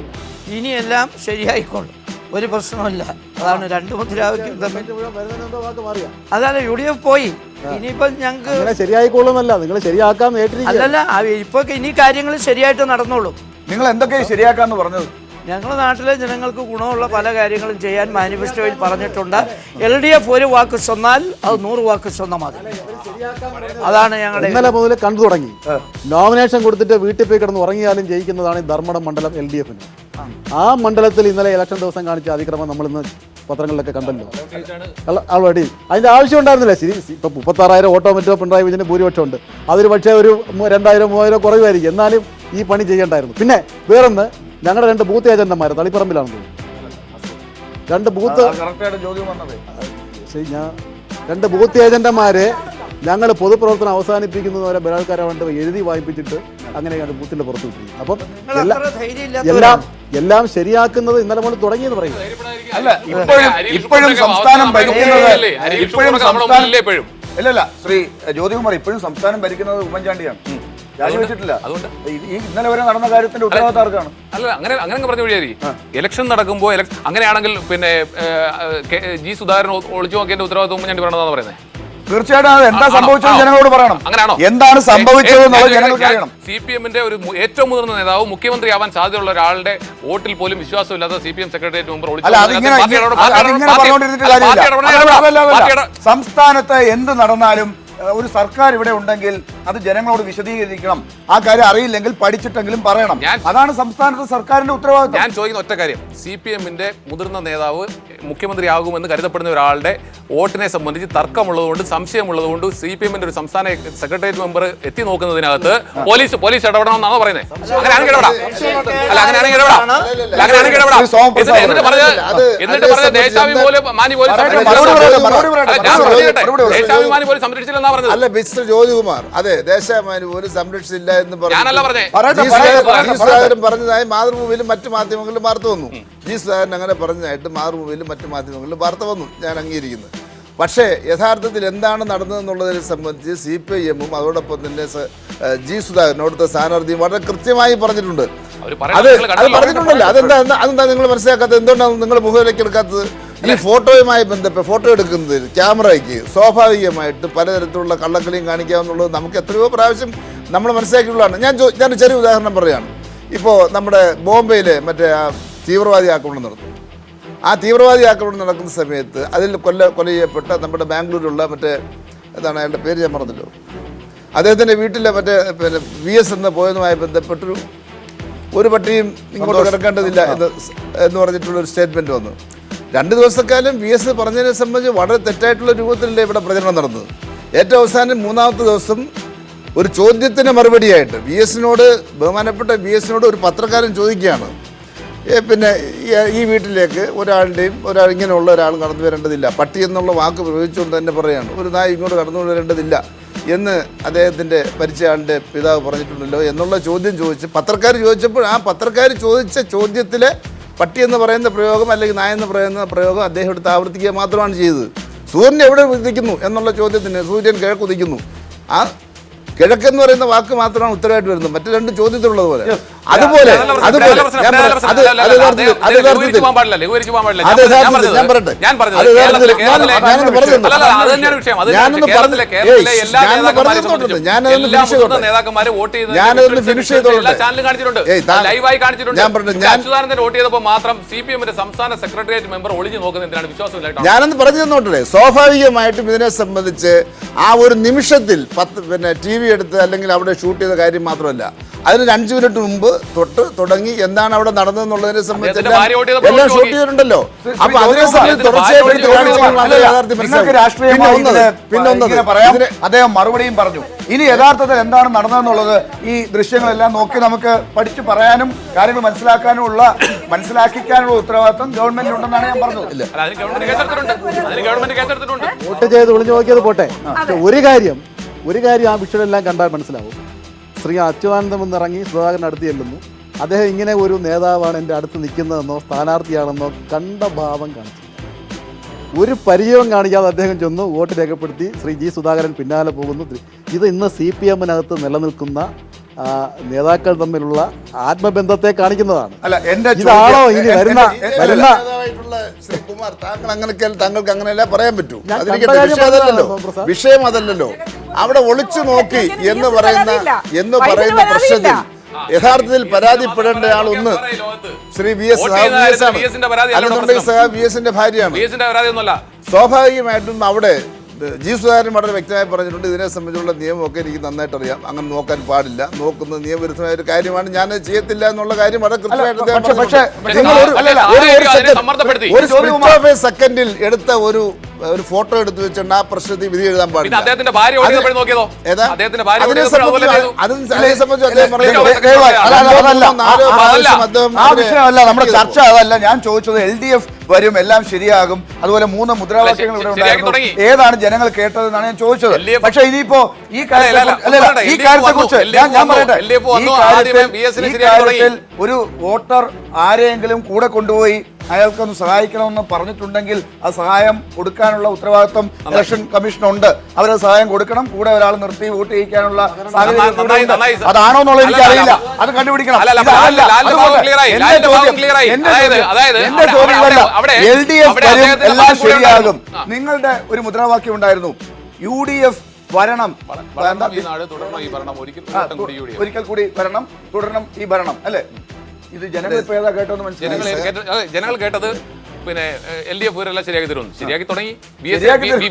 F: ഇനി എല്ലാം ശരിയായിക്കോളും. ഒരു പ്രശ്നമില്ല. അതാണ് രണ്ട് മുദ്രാവാക്യം തമ്മിൽ.
E: വരുന്നതിന് മുമ്പ് വാക്ക് മാറിയാ
F: അതാണ് UDF പോയി. ഇനിയിപ്പോൾ ഞങ്ങൾക്ക്
E: അങ്ങനെ ശരിയായിക്കൊള്ളുന്നല്ല, നിങ്ങൾ ശരിയാക്കാന്ന് കേട്ടിരിക്കുക.
F: അല്ലല്ല, ഇപ്പൊ ഇനി കാര്യങ്ങൾ ശരിയായിട്ട് നടന്നോളും.
B: നിങ്ങൾ എന്തൊക്കെയാണ് ശരിയാക്കാന്ന് പറഞ്ഞത്?
F: ഞങ്ങളുടെ നാട്ടിലെ ജനങ്ങൾക്ക് ഗുണമുള്ള പല കാര്യങ്ങളും ചെയ്യാൻ മാനിഫെസ്റ്റോയിൽ പറഞ്ഞിട്ടുണ്ട്. LDF ഒരു വാക്ക് സ്വന്നാൽ അത് 100 വാക്ക് സ്വന്തമാകും. അതാണ് ഞങ്ങളുടെ
E: ഇന്നലെ മുതൽ കണ്ടു തുടങ്ങി. നോമിനേഷൻ കൊടുത്തിട്ട് വീട്ടിൽ പോയി കിടന്ന് ഉറങ്ങിയാലും ജയിക്കുന്നതാണ് ഈ ധർമ്മടം മണ്ഡലം LDF-ന്. ആ മണ്ഡലത്തിൽ ഇന്നലെ ഇലക്ഷൻ ദിവസം കാണിച്ച അതിക്രമം നമ്മൾ ഇന്ന് പത്രങ്ങളിലൊക്കെ കണ്ടല്ലോ. ആൾറെഡി അതിന്റെ ആവശ്യം ഉണ്ടായിരുന്നില്ല. ശരി, ഇപ്പൊ 36,000 വോട്ടോ മറ്റോ പിണറായി വിജയന് ഭൂരിപക്ഷം ഉണ്ട്. അതൊരു പക്ഷേ ഒരു 2,000-3,000 കുറവായിരിക്കും. എന്നാലും ഈ പണി ചെയ്യണ്ടായിരുന്നു. പിന്നെ വേറൊന്ന്, ഞങ്ങളുടെ 2 ബൂത്ത് ഏജന്റുമാർ തളിപ്പറമ്പിലാണെന്ന് തോന്നുന്നു. 2 ബൂത്ത് ശരി, ഞാൻ 2 ബൂത്ത് ഏജന്റുമാരെ ഞങ്ങൾ പൊതുപ്രവർത്തനം അവസാനിപ്പിക്കുന്നവരെ ബലാത്കാരമായിട്ട് എഴുതി വായിപ്പിച്ചിട്ട് അങ്ങനെയാണ് ബൂത്തിന്റെ പുറത്ത് വിട്ടിരിക്കുന്നത്. അപ്പം എല്ലാം ശരിയാക്കുന്നത് ഇന്നലെ മുതൽ തുടങ്ങിയെന്ന് പറയും.
B: അല്ല, ഇപ്പോഴും സംസ്ഥാനം ഭരിക്കുന്നത് ഇല്ലല്ല ശ്രീ ജ്യോതികുമാർ, ഇപ്പോഴും സംസ്ഥാനം ഭരിക്കുന്നത് ഉമ്മൻചാണ്ടിയാണ്. രാജിവെച്ചിട്ടില്ല. അതുകൊണ്ട് ഈ ഇന്നലെ വരെ നടന്ന കാര്യത്തിന്റെ ഉത്തരവാദിത്തം ആർക്കാണ്?
C: അല്ല, അങ്ങനെ പറഞ്ഞ വഴിയായിരിക്കും. ഇലക്ഷൻ നടക്കുമ്പോൾ അങ്ങനെയാണെങ്കിൽ പിന്നെ ജി സുധാകരൻ ഒളിച്ചു നോക്കിയതിന്റെ ഉത്തരവാദിത്തം ഉമ്മൻചാണ്ടി പറയണമെന്നാണ് പറയുന്നത്.
B: തീർച്ചയായിട്ടും അത് എന്താ സംഭവിച്ചത് ജനങ്ങളോട് പറയണം.
C: അങ്ങനെയാണോ?
B: എന്താണ് സംഭവിച്ചത് എന്നുള്ളത് ജനങ്ങൾക്ക് അറിയണം.
C: CPM-ന്റെ ഒരു ഏറ്റവും മുതിർന്ന നേതാവ് മുഖ്യമന്ത്രിയാവാൻ സാധ്യതയുള്ള ഒരാളുടെ വോട്ടിൽ പോലും വിശ്വാസമില്ലാത്ത CPM സെക്രട്ടേറിയറ്റ് മെമ്പർ
B: സംസ്ഥാനത്ത് എന്ത് നടന്നാലും ഒരു സർക്കാർ ഇവിടെ ഉണ്ടെങ്കിൽ അത് ജനങ്ങളോട് വിശദീകരിക്കണം. ആ കാര്യം അറിയില്ലെങ്കിൽ പഠിച്ചിട്ടെങ്കിലും പറയണം. അതാണ് സംസ്ഥാനത്തെ സർക്കാരിന്റെ ഉത്തരവാദിത്വം.
C: ഞാൻ ചോദിക്കുന്ന ഒറ്റ കാര്യം, CPM-ന്റെ മുതിർന്ന നേതാവ് മുഖ്യമന്ത്രിയാകുമെന്ന് കരുതപ്പെടുന്ന ഒരാളുടെ വോട്ടിനെ സംബന്ധിച്ച് തർക്കമുള്ളതുകൊണ്ട്, സംശയമുള്ളതുകൊണ്ട് CPM-ന്റെ ഒരു സംസ്ഥാന സെക്രട്ടേറിയറ്റ് മെമ്പർ എത്തി നോക്കുന്നതിനകത്ത് പോലീസ് ഇടപെടണമെന്നാണോ പറയുന്നത്? അങ്ങനെയാണെങ്കിൽ എന്നിട്ട് പറഞ്ഞ ദേശാഭിമാനി പോലും സംരക്ഷിച്ചില്ലെന്നാ പറഞ്ഞത്.
A: അല്ല മിസ്റ്റർ ജ്യോതികുമാർ, അതെ, ദേശാഭിമാനി പോലും സംരക്ഷിച്ചില്ല എന്ന്
C: ഞാനല്ല പറഞ്ഞേ.
A: ജി സുധാകരൻ പറഞ്ഞതായി മാതൃഭൂമിയിലും മറ്റു മാധ്യമങ്ങളിലും വാർത്ത വന്നു. ജി സുധാകരൻ അങ്ങനെ പറഞ്ഞതായിട്ട് മാതൃഭൂമിയിലും മറ്റു മാധ്യമങ്ങളിലും വാർത്ത വന്നു. ഞാൻ അംഗീകരിക്കുന്നു. പക്ഷേ യഥാർത്ഥത്തിൽ എന്താണ് നടന്നതെന്നുള്ളതിനെ സംബന്ധിച്ച് CPIM-ഉം അതോടൊപ്പം തന്നെ ജി സുധാകരൻ അവിടുത്തെ സ്ഥാനാർത്ഥിയും വളരെ കൃത്യമായി പറഞ്ഞിട്ടുണ്ട്. അത് പറഞ്ഞിട്ടുണ്ടല്ലോ. അതെന്താ നിങ്ങൾ മനസ്സിലാക്കാത്തത്? എന്തുകൊണ്ടാണ് നിങ്ങൾ മുഖവിലേക്ക് എടുക്കാത്തത്? ഈ ഫോട്ടോയുമായി ബന്ധപ്പെട്ട് ഫോട്ടോ എടുക്കുന്നതിൽ ക്യാമറയ്ക്ക് സ്വാഭാവികമായിട്ട് പലതരത്തിലുള്ള കള്ളക്കളിയും കാണിക്കാമെന്നുള്ളത് നമുക്ക് എത്രയോ പ്രാവശ്യം നമ്മൾ മനസ്സിലാക്കിയിട്ടുള്ളതാണ്. ഞാൻ ചെറിയ ഉദാഹരണം പറയുകയാണ്. ഇപ്പോൾ നമ്മുടെ ബോംബെയിലെ മറ്റേ തീവ്രവാദി ആക്രമണം നടന്നു. ആ തീവ്രവാദി ആക്രമണം നടക്കുന്ന സമയത്ത് അതിൽ കൊല ചെയ്യപ്പെട്ട നമ്മുടെ ബാംഗ്ലൂരിലുള്ള മറ്റേ എന്താണ് അയാളുടെ പേര് ഞാൻ പറഞ്ഞല്ലോ, അദ്ദേഹത്തിൻ്റെ വീട്ടിലെ മറ്റേ പിന്നെ VS എന്ന് പോയതുമായി ബന്ധപ്പെട്ടൊരു ഒരു പട്ടിയും ഇങ്ങോട്ട് കിടക്കേണ്ടതില്ല എന്ന് പറഞ്ഞിട്ടുള്ളൊരു സ്റ്റേറ്റ്മെൻറ്റ് വന്നു. 2 ദിവസക്കാലം VS പറഞ്ഞതിനെ സംബന്ധിച്ച് വളരെ തെറ്റായിട്ടുള്ള രൂപത്തിലല്ലേ ഇവിടെ പ്രചരണം നടന്നത്. ഏറ്റവും അവസാനം 3ാമത്തെ ദിവസം ഒരു ചോദ്യത്തിന് മറുപടിയായിട്ട് ബഹുമാനപ്പെട്ട VS-നോട് ഒരു പത്രക്കാരൻ ചോദിക്കുകയാണ്, പിന്നെ ഈ വീട്ടിലേക്ക് ഇങ്ങനെയുള്ള ഒരാൾ കടന്നു വരേണ്ടതില്ല, പട്ടി എന്നുള്ള വാക്ക് പ്രയോഗിച്ചുകൊണ്ട് തന്നെ പറയുകയാണ്, ഒരു നായ ഇങ്ങോട്ട് കടന്നു വരേണ്ടതില്ല എന്ന് അദ്ദേഹത്തിൻ്റെ മരിച്ച ആളുടെ പിതാവ് പറഞ്ഞിട്ടുണ്ടല്ലോ എന്നുള്ള ചോദ്യം പത്രക്കാർ ചോദിച്ചപ്പോൾ ആ പത്രക്കാർ ചോദിച്ച ചോദ്യത്തിലെ പട്ടി എന്ന് പറയുന്ന പ്രയോഗം അല്ലെങ്കിൽ നായ എന്ന് പറയുന്ന പ്രയോഗം അദ്ദേഹം എടുത്ത് ആവർത്തിക്കുക മാത്രമാണ് ചെയ്തത്. സൂര്യൻ എവിടെ ഉദിക്കുന്നു എന്നുള്ള ചോദ്യത്തിന് സൂര്യൻ കിഴക്ക് ഉദിക്കുന്നു. ആ കിഴക്കെന്ന് പറയുന്ന വാക്ക് മാത്രമാണ് ഉത്തരവായിട്ട് വരുന്നത്. മറ്റു 2 ചോദ്യത്തിലുള്ളതുപോലെ അതുപോലെ
C: സംസ്ഥാന സെക്രട്ടേറിയറ്റ് മെമ്പർ ഒളിഞ്ഞു നോക്കുന്നതിനാണ് വിശ്വാസമില്ല.
A: ഞാനൊന്ന് പറഞ്ഞു തന്നോട്ടെ. സ്വാഭാവികമായിട്ടും ഇതിനെ സംബന്ധിച്ച് ആ ഒരു നിമിഷത്തിൽ പിന്നെ TV എടുത്ത് അല്ലെങ്കിൽ അവിടെ ഷൂട്ട് ചെയ്ത കാര്യം മാത്രമല്ല, അതിന് 5 മിനിറ്റ് മുമ്പ് തൊട്ട് തുടങ്ങി എന്താണ് അവിടെ നടന്നതെന്നുള്ളതിനെ സംബന്ധിച്ച് എല്ലാം ഷൂട്ട് ചെയ്തിട്ടുണ്ടല്ലോ. അപ്പൊ അതിനെ സംബന്ധിച്ച്
B: അദ്ദേഹം മറുപടിയും പറഞ്ഞു. ഇനി യഥാർത്ഥത്തിൽ എന്താണ് നടന്നതെന്നുള്ളത് ഈ ദൃശ്യങ്ങളെല്ലാം നോക്കി നമുക്ക് പഠിച്ചു പറയാനും കാര്യങ്ങൾ മനസ്സിലാക്കിക്കാനുള്ള ഉത്തരവാദിത്വം ഗവൺമെന്റിനുണ്ടെന്നാണ് ഞാൻ പറഞ്ഞത്.
E: വോട്ട് ചെയ്ത് ഒളിഞ്ഞു നോക്കിയത് പോട്ടെ. ഒരു കാര്യം ആ വിഷയമെല്ലാം കണ്ടാൽ മനസ്സിലാവും. ശ്രീ അച്യുതാനന്ദൻ വന്നിറങ്ങി സുധാകരൻ അടുത്ത് ചെല്ലുന്നു. അദ്ദേഹം ഇങ്ങനെ ഒരു നേതാവാണ് എൻ്റെ അടുത്ത് നിൽക്കുന്നതെന്നോ സ്ഥാനാർത്ഥിയാണെന്നോ കണ്ട ഭാവം കാണിച്ചില്ല. ഒരു പരിചയവും കാണിക്കാതെ അദ്ദേഹം ചെന്നു വോട്ട് രേഖപ്പെടുത്തി. ശ്രീ ജി സുധാകരൻ പിന്നാലെ പോകുന്നു. ഇത് ഇന്ന് CPM-നകത്ത് നിലനിൽക്കുന്ന നേതാക്കൾ തമ്മിലുള്ള ആത്മബന്ധത്തെ കാണിക്കുന്നതാണ്.
B: അല്ല,
E: ഇതാണോ ഇനി വരുന്ന
A: നേതാവായിട്ടുള്ള ശ്രീ കുമാർ താങ്കൾ താങ്കൾക്ക് അങ്ങനെയല്ല പറയാൻ പറ്റൂ.
E: ഞാൻ
A: അതിരിക്കട്ടെ,
E: കണ്ട കാര്യം
A: വിഷയം അതല്ലല്ലോ,
E: പറഞ്ഞതാണ് പ്രസാദ്.
A: വിഷയം അതല്ലല്ലോ. അവിടെ ഒളിച്ചു നോക്കി എന്ന് പറയുന്ന പ്രശ്നത്തിൽ യഥാർത്ഥത്തിൽ പരാതിപ്പെടേണ്ട ആളൊന്ന് ശ്രീ വി എസ് അതുകൊണ്ടെങ്കിൽ സഹ വി എസിന്റെ ഭാര്യയാണ്. സ്വാഭാവികമായിട്ടും അവിടെ ജി സുധാകരൻ വളരെ വ്യക്തമായി പറഞ്ഞിട്ടുണ്ട്, ഇതിനെ സംബന്ധിച്ചുള്ള നിയമമൊക്കെ എനിക്ക് നന്നായിട്ട് അറിയാം, അങ്ങനെ നോക്കാൻ പാടില്ല, നോക്കുന്നത് നിയമവിരുദ്ധമായ ഒരു കാര്യമാണ്, ഞാൻ ചെയ്യത്തില്ല എന്നുള്ള കാര്യം വളരെ കൃത്യമായിട്ട് ഒരു സെക്കൻഡിൽ എടുത്ത ഒരു ഫോട്ടോ എടുത്തു വെച്ചിട്ടുണ്ട് ആ പ്രശ്നത്തിൽ വിധി എഴുതാൻ പാടില്ല.
B: നമ്മുടെ ചർച്ച അതല്ല. ഞാൻ ചോദിച്ചത് LDF വരും, എല്ലാം ശരിയാകും, അതുപോലെ 3 മുദ്രാവാക്യങ്ങൾ ഇവിടെ ഉണ്ടായിരുന്നു, ഏതാണ് ജനങ്ങൾ കേട്ടതെന്നാണ് ഞാൻ ചോദിച്ചത്. പക്ഷെ ഇനിയിപ്പോ ഈ കാര്യത്തെ കുറിച്ച് ഞാൻ പറയട്ടെ, ഈ കാര്യത്തിൽ ഒരു വോട്ടർ ആരെയെങ്കിലും കൂടെ കൊണ്ടുപോയി അയാൾക്കൊന്ന് സഹായിക്കണമെന്ന് പറഞ്ഞിട്ടുണ്ടെങ്കിൽ ആ സഹായം കൊടുക്കാനുള്ള ഉത്തരവാദിത്വം ഇലക്ഷൻ കമ്മീഷനുണ്ട്. അവരത് സഹായം കൊടുക്കണം, കൂടെ ഒരാൾ നിർത്തി വോട്ട് ചെയ്യിക്കാനുള്ള സാഹചര്യം അതാണോ എന്നുള്ളത് എനിക്കറിയില്ല, അത് കണ്ടുപിടിക്കണം. എന്റെ ചോദ്യമല്ല, LDF വരും, എല്ലാം ശരിയാകും. നിങ്ങളുടെ ഒരു മുദ്രാവാക്യം ഉണ്ടായിരുന്നു, UDF വരണം, ഒരിക്കൽ കൂടി വരണം, തുടരണം ഈ ഭരണം, അല്ലേ? ഇത് ജനങ്ങൾ ഇപ്പൊ ഏതാ കേട്ടോന്ന് മനസ്സിലായി.
C: ജനങ്ങൾ കേട്ടത് പിന്നെ LDF എല്ലാം ശരിയാക്കി തരുന്നു, ശരിയാക്കി തുടങ്ങി.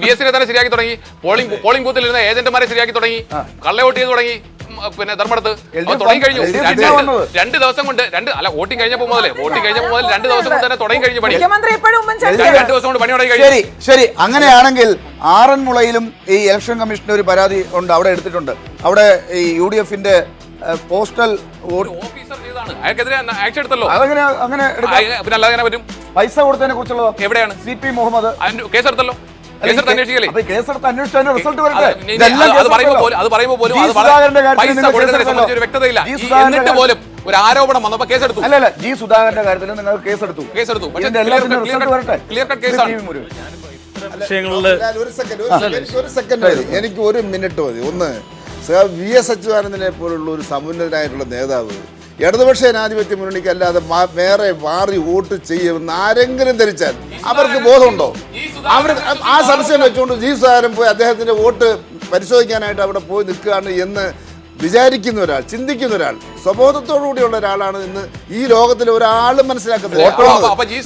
C: BS തന്നെ ശരിയാക്കി തുടങ്ങി. പോളിംഗ് ബൂത്തിൽ ഇരുന്ന ഏജന്റുമാരെ ശരിയാക്കി തുടങ്ങി, കള്ളവോട്ട് ചെയ്ത് തുടങ്ങി. പിന്നെ ധർമ്മടത്ത് തുടങ്ങി കഴിഞ്ഞു. 2 ദിവസം കൊണ്ട് വോട്ടിംഗ് കഴിഞ്ഞപ്പോൾ മുതൽ 2 ദിവസം കൊണ്ട് തന്നെ തുടങ്ങി കഴിഞ്ഞു പണി. 2 ദിവസം കൊണ്ട് പണി തുടങ്ങി കഴിഞ്ഞു.
B: ശരി, അങ്ങനെയാണെങ്കിൽ ആറന്മുളയിലും ഈ ഇലക്ഷൻ കമ്മീഷന്റെ ഒരു പരാതി ഉണ്ട്, അവിടെ എടുത്തിട്ടുണ്ട്. അവിടെ ഈ UDFന്റെ പോസ്റ്റൽ
C: ഓഫീസർ ചെയ്താണ്, അയാൾക്കെതിരെ ആക്ഷൻ എടുത്തല്ലോ.
B: അങ്ങനെ
C: പിന്നെ അല്ലാതെ എങ്ങനെ പറ്റും?
B: പൈസ കൊടുത്തതിനെ കുറിച്ചുള്ളത്
C: എവിടെയാണ്?
B: CP മുഹമ്മദ്
C: കേസെടുത്തല്ലോ. കേസെടുത്ത് അന്വേഷിക്കല്ലേ?
B: റിസൾട്ട് വരട്ടെ.
C: അത് പറയുമ്പോൾ പോലും പൈസ കൊടുക്കുന്നതിനെ ഒരു വ്യക്തതയില്ല. എന്നിട്ട് പോലും ഒരു ആരോപണം വന്നപ്പോ കേസെടുത്തു.
B: അല്ലല്ല, ജി സുധാകരന്റെ കാര്യത്തിൽ നിങ്ങൾ കേസെടുത്തു.
C: പക്ഷേ ക്ലിയർ കട്ട് കേസാണ്.
A: ഒരു സെക്കൻഡ് എനിക്ക് 1 മിനിറ്റ് മതി. ഒന്ന്, VS അച്യുതാനന്ദനെ പോലുള്ള ഒരു സമുന്നതനായിട്ടുള്ള നേതാവ് ഇടതുപക്ഷ ജനാധിപത്യ മുന്നണിക്ക് അല്ലാതെ വേറെ മാറി വോട്ട് ചെയ്യുമെന്ന് ആരെങ്കിലും ധരിച്ചാൽ അവർക്ക് ബോധമുണ്ടോ? അവർ ആ സംശയം വെച്ചുകൊണ്ട് ജി സുധാകരൻ പോയി അദ്ദേഹത്തിന്റെ വോട്ട് പരിശോധിക്കാനായിട്ട് അവിടെ പോയി നിൽക്കുകയാണ് എന്ന് വിചാരിക്കുന്ന ഒരാൾ, ചിന്തിക്കുന്ന ഒരാൾ, സ്വബോധത്തോടു കൂടിയുള്ള ഒരാളാണ് ഇന്ന് ഈ ലോകത്തിൽ ഒരാളും മനസ്സിലാക്കുന്നത്. ജി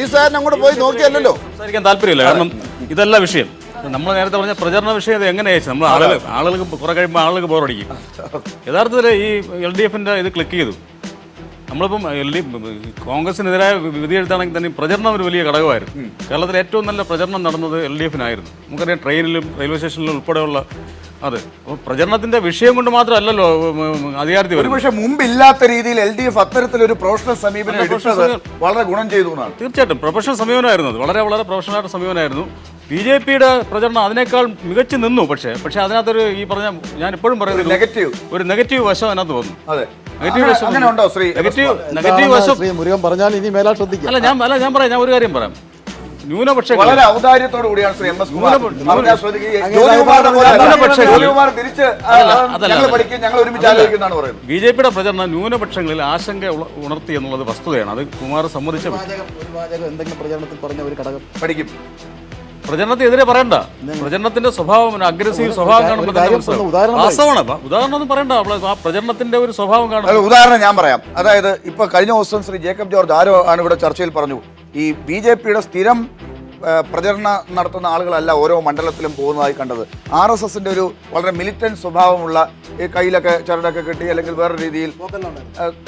A: സുധാകരൻ അങ്ങോട്ട് പോയി നോക്കിയല്ലോ
G: സംസാരിക്കാൻ താല്പര്യമില്ല. കാരണം ഇതല്ല വിഷയം. നമ്മൾ നേരത്തെ പറഞ്ഞ പ്രചരണ വിഷയം എങ്ങനെ അയച്ചു നമ്മൾ ആളുകൾക്ക് കുറെ കഴിയുമ്പോൾ ആളുകൾക്ക് ബോറടിക്കും. യഥാർത്ഥത്തിൽ ഈ LDFന്റെ ഇത് ക്ലിക്ക് ചെയ്തു. നമ്മളിപ്പം കോൺഗ്രസിനെതിരായ വിധി എഴുത്താണെങ്കിൽ തന്നെ പ്രചരണം ഒരു വലിയ ഘടകമായിരുന്നു. കേരളത്തിൽ ഏറ്റവും നല്ല പ്രചരണം നടന്നത് LDFനായിരുന്നു. നമുക്കറിയാം, ട്രെയിനിലും റെയിൽവേ സ്റ്റേഷനിലും ഉൾപ്പെടെയുള്ള അത്. അപ്പോൾ പ്രചരണത്തിന്റെ വിഷയം കൊണ്ട് മാത്രമല്ലല്ലോ അധികാരത്തിൽ വരും.
B: പക്ഷേ മുമ്പില്ലാത്ത രീതിയിൽ LDF അത്തരത്തിലൊരു പ്രൊഫഷണൽ സമീപനം എടുത്തത് വളരെ ഗുണം ചെയ്തു എന്നാണ്.
G: തീർച്ചയായിട്ടും പ്രൊഫഷണൽ സമീപനമായിരുന്നു അത്. വളരെ പ്രൊഫഷണലായിട്ട് സമീപനമായിരുന്നു. BJPയുടെ പ്രചരണം അതിനേക്കാൾ മികച്ചു നിന്നു. പക്ഷേ അതിനകത്തൊരു ഈ പറഞ്ഞ ഞാൻ ഇപ്പോഴും പറയുന്നത് ഒരു നെഗറ്റീവ് വശം അതിനകത്ത് വന്നു. നെഗറ്റീവ് വശം
E: മുരുകൻ പറഞ്ഞാൽ ഇനി മേലാൽ ശ്രദ്ധിക്കും.
G: ഞാൻ പറയാം, ഞാൻ ഒരു കാര്യം പറയാം. ന്യൂനപക്ഷങ്ങൾ
B: വളരെ ഔദാര്യത്തോടു കൂടിയാണ് ശ്രീ MS കുമാർ
G: BJPയുടെ പ്രചരണം ന്യൂനപക്ഷങ്ങളിൽ ആശങ്ക ഉണർത്തി എന്നുള്ളത് വസ്തുതയാണ്. അത് കുമാർ സമ്മതിച്ച
E: എന്തെങ്കിലും പ്രചരണത്തിൽ പറഞ്ഞ ഒരു ഘടകം
B: പഠിക്കും.
G: പ്രചരണത്തിനെതിരെ പറയണ്ട. പ്രചരണത്തിന്റെ സ്വഭാവം അഗ്രസീവ് സ്വഭാവം കാണുമ്പോൾ വാസ്തവമാണ്. ഉദാഹരണം ഒന്നും പറയണ്ട. ആ പ്രചരണത്തിന്റെ ഒരു സ്വഭാവം കാണും.
B: ഉദാഹരണം ഞാൻ പറയാം. അതായത് ഇപ്പൊ കഴിഞ്ഞ ദിവസം ശ്രീ ജേക്കബ് ജോർജ് ആരോ ആണ് ഇവിടെ ചർച്ചയിൽ പറഞ്ഞു, ഈ BJPയുടെ സ്ഥിരം പ്രചരണം നടത്തുന്ന ആളുകളല്ല ഓരോ മണ്ഡലത്തിലും പോകുന്നതായി കണ്ടത്. RSSന്റെ ഒരു വളരെ മിലിറ്റന്റ് സ്വഭാവമുള്ള ഈ കയ്യിലൊക്കെ ചരടൊക്കെ കെട്ടി അല്ലെങ്കിൽ വേറെ രീതിയിൽ